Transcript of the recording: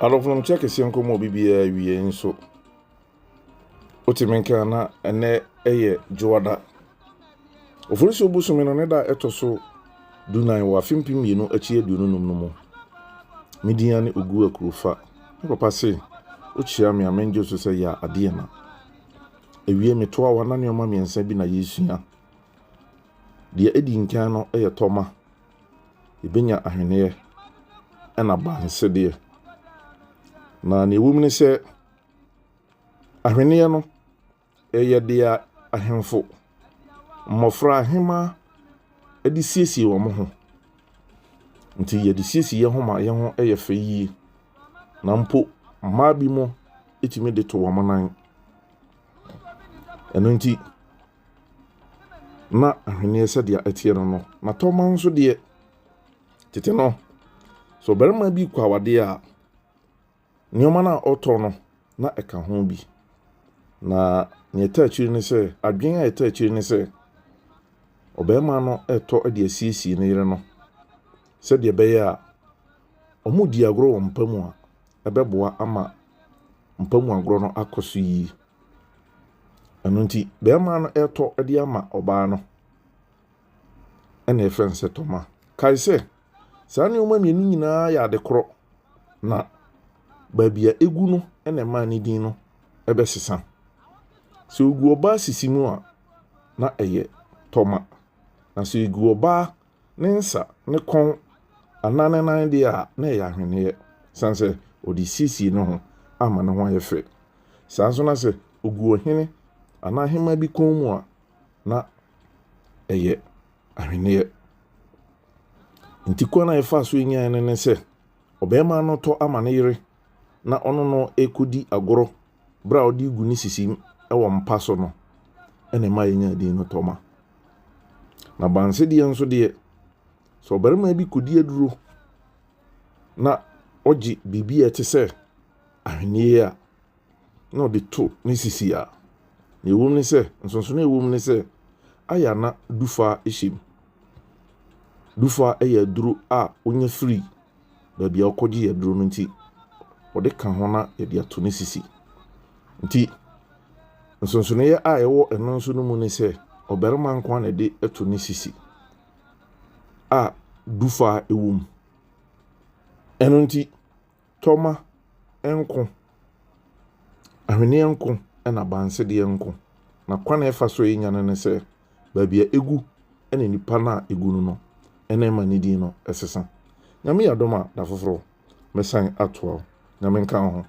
Alofnom check esienko mo bibia wie nso otimenka na ene eye joada ofurisi obusumi no ne da etoso dunan wa fimpim yenu achi adununum no mo midia ne ogu akufa papa se ochia me amenjo so se ya ade na ewie metoa wana ne oma miensa bi na yesua de edi nkan no eye toma ebenya ahwene na banse de na ne wumni se ahwene no eye de ahemfo mmofra ahema edi siesie wo mo ho nti ye de siesie ho ma ye ho eye fe yi na mpo ma bi mo etimi de to wo manan eno nti na ahwene se de atie no na to man so de tete no so berma bi kwa wade a nyoma na oto no na eka ho bi na ne etachiri ne se adwen a etachiri ne se obema no eto ade asiesie ne yire no se de beye a omudi agro wo mpamu a ebeboa ama mpamu agro no akoso yi anu nti bema no eto ade ama oba no ene efense toma kai se sani oma mienu nyina ya de kro na babia egu no ene ma ni din no ebe sesa se ogu oba sisimu a na eye toma na se ogu oba ne nsa ne kon anane nan de a na eye ahwene sanse odi sisi no ho ama ne ho ayefe sanso na se ogu ohene anahema bi kon mu a na eye ahwene nti kwana efa so nya ne se obema no to ama ne yire na ono no ekodi agoro bra odi gu ni sisim ewo mpa so no ene ma yenya di no toma na banse di enso de so berema bi kodi aduro na oji bibi ete se ahwene a na odi to ni sisi a ne wom ni se nsonso na ewom ni se aya na dufa ehim dufa eya duro a onye free babia okoji ya duro nti ode kan ho na ye dia to ne sisi nti nsonsono ye a ewo eno nso no mu ne se oberma nko na de eto ne sisi a dufa ewum eno nti toma enko ahwene enko na banse de enko na kwana efa so yenya ne se babia egu ene nipa na egu no ene ma ni din no esesa nyame yadoma da foforo mesan atoa nyame nka ho